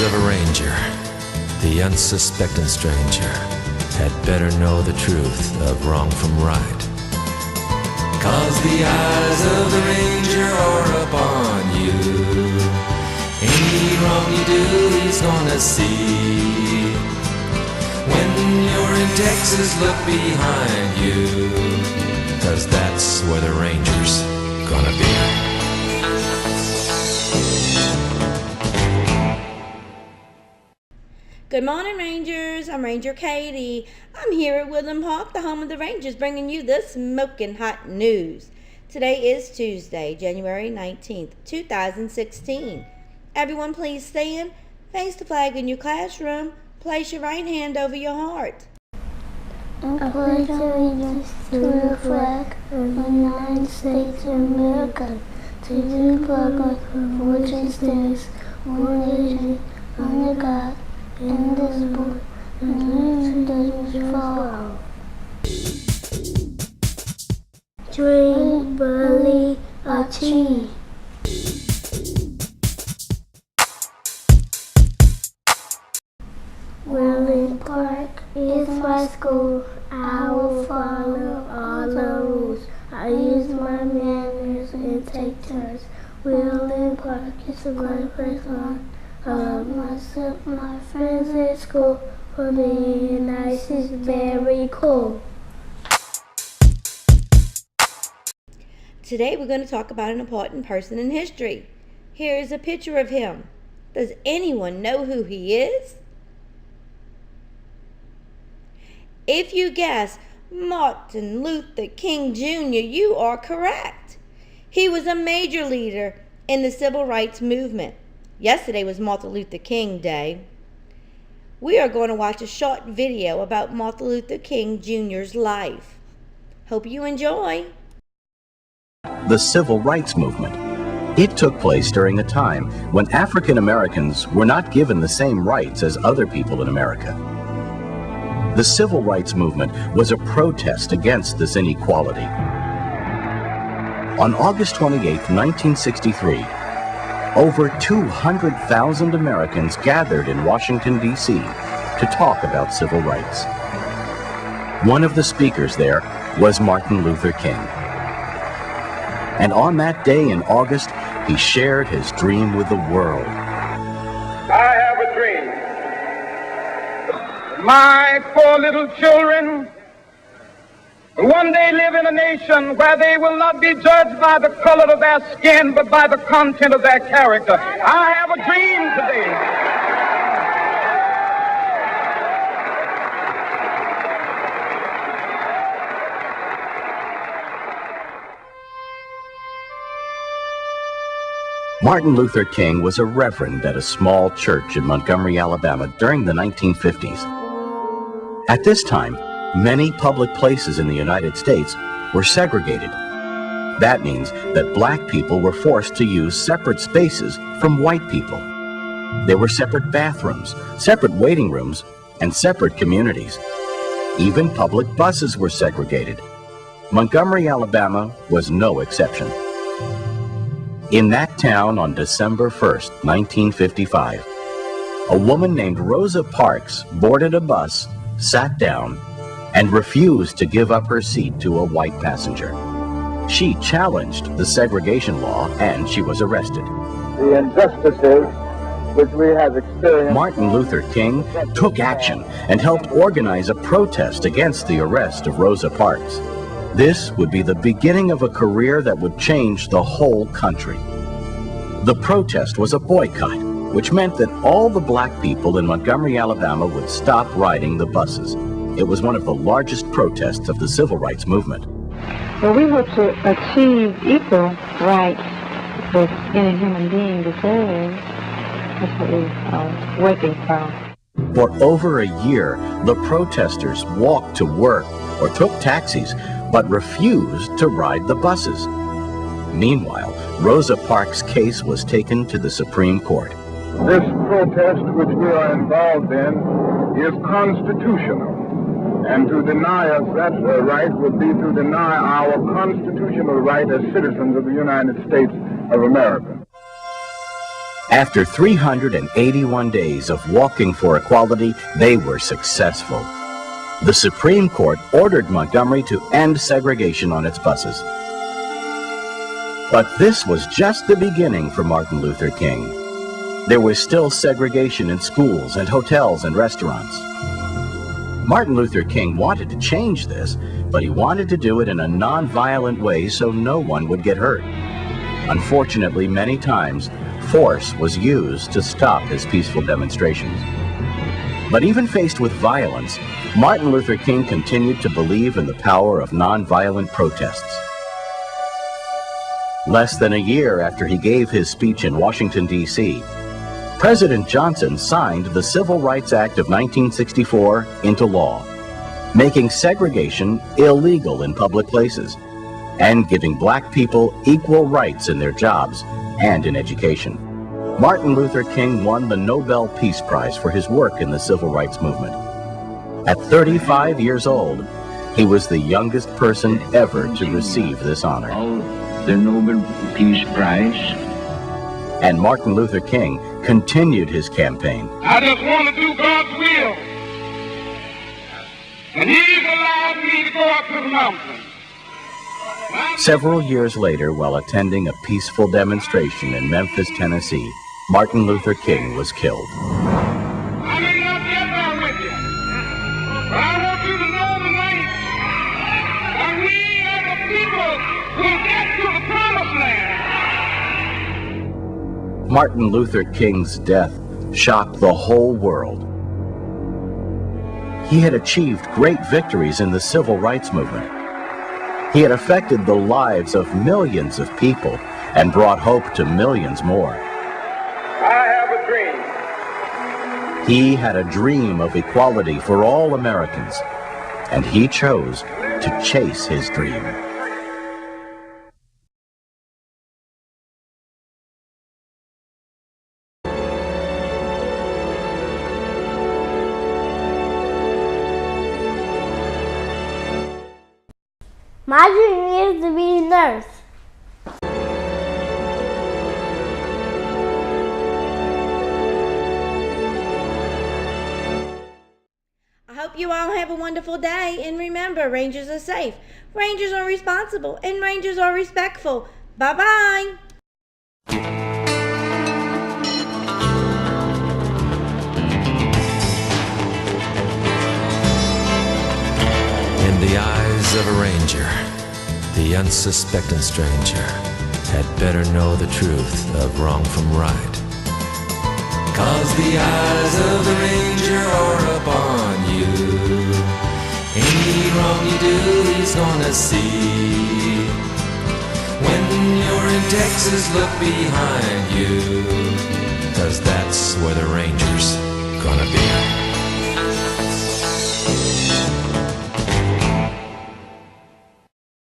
eyes of a ranger, the unsuspecting stranger had better know the truth of wrong from right. 'Cause the eyes of the ranger are upon you. Any wrong you do, he's gonna see. When you're in Texas, look behind you, 'cause that's where the ranger's gonna be. Good morning, Rangers. I'm Ranger Katie. I'm here at Woodland Park, the home of the Rangers, bringing you the smoking hot news. Today is Tuesday, January 19th, 2016. Everyone please stand, face the flag in your classroom, place your right hand over your heart. I pledge allegiance to the flag of the United States of America, to the republic for which it stands, one nation, under God, indivisible, and liberty for all. Dream, believe, achieve. Woodland Park is my school. I will follow all the rules. I use my manners and take turns. Woodland Park is a great place on. I love myself, my friends at school. For being nice is very cool. Today we're going to talk about an important person in history. Here is a picture of him. Does anyone know who he is? If you guess Martin Luther King Jr., you are correct. He was a major leader in the civil rights movement. Yesterday was Martin Luther King Day. We are going to watch a short video about Martin Luther King Jr.'s life. Hope you enjoy. The Civil Rights Movement. It took place during a time when African Americans were not given the same rights as other people in America. The Civil Rights Movement was a protest against this inequality. On August 28, 1963, over 200,000 Americans gathered in Washington, D.C. to talk about civil rights. One of the speakers there was Martin Luther King. And on that day in August, he shared his dream with the world. I have a dream. My 4 little children will one day live in a nation where they will not be judged by the color of their skin, but by the content of their character. I have a dream today. Martin Luther King was a reverend at a small church in Montgomery, Alabama during the 1950s. At this time, many public places in the United States were segregated. That means that black people were forced to use separate spaces from white people. There were separate bathrooms, separate waiting rooms, and separate communities. Even public buses were segregated. Montgomery, Alabama was no exception. In that town on December 1st, 1955, a woman named Rosa Parks boarded a bus, sat down, and refused to give up her seat to a white passenger. She challenged the segregation law and she was arrested. The injustices which we have experienced. Martin Luther King took action and helped organize a protest against the arrest of Rosa Parks. This would be the beginning of a career that would change the whole country. The protest was a boycott, which meant that all the black people in Montgomery, Alabama would stop riding the buses. It was one of the largest protests of the civil rights movement. Well, we hope to achieve equal rights that any human being deserves. That's what we're working for. For over a year, the protesters walked to work or took taxis, but refused to ride the buses. Meanwhile, Rosa Parks' case was taken to the Supreme Court. This protest which we are involved in is constitutional. And to deny us that right would be to deny our constitutional right as citizens of the United States of America. After 381 days of walking for equality, they were successful. The Supreme Court ordered Montgomery to end segregation on its buses. But this was just the beginning for Martin Luther King. There was still segregation in schools and hotels and restaurants. Martin Luther King wanted to change this, but he wanted to do it in a non-violent way so no one would get hurt. Unfortunately, many times, force was used to stop his peaceful demonstrations. But even faced with violence, Martin Luther King continued to believe in the power of non-violent protests. Less than a year after he gave his speech in Washington, D.C., President Johnson signed the Civil Rights Act of 1964 into law, making segregation illegal in public places and giving black people equal rights in their jobs and in education. Martin Luther King won the Nobel Peace Prize for his work in the civil rights movement. At 35 years old, he was the youngest person ever to receive this honor. The Nobel Peace Prize. And Martin Luther King continued his campaign. I just want to do God's will. And He's allowed me to go up to the mountain. Several years later, while attending a peaceful demonstration in Memphis, Tennessee, Martin Luther King was killed. I may not get there with you, but I want you to know tonight that we as a people will get to the promised land. Martin Luther King's death shocked the whole world. He had achieved great victories in the civil rights movement. He had affected the lives of millions of people and brought hope to millions more. I have a dream. He had a dream of equality for all Americans, and he chose to chase his dream. My dream is to be a nurse. I hope you all have a wonderful day, and remember, Rangers are safe, Rangers are responsible, and Rangers are respectful. Bye-bye. In the eyes of a ranger, the unsuspecting stranger had better know the truth of wrong from right. 'Cause the eyes of the ranger are upon you. Any wrong you do, he's gonna see. When you're in Texas, look behind you, 'cause that's where the ranger's gonna be.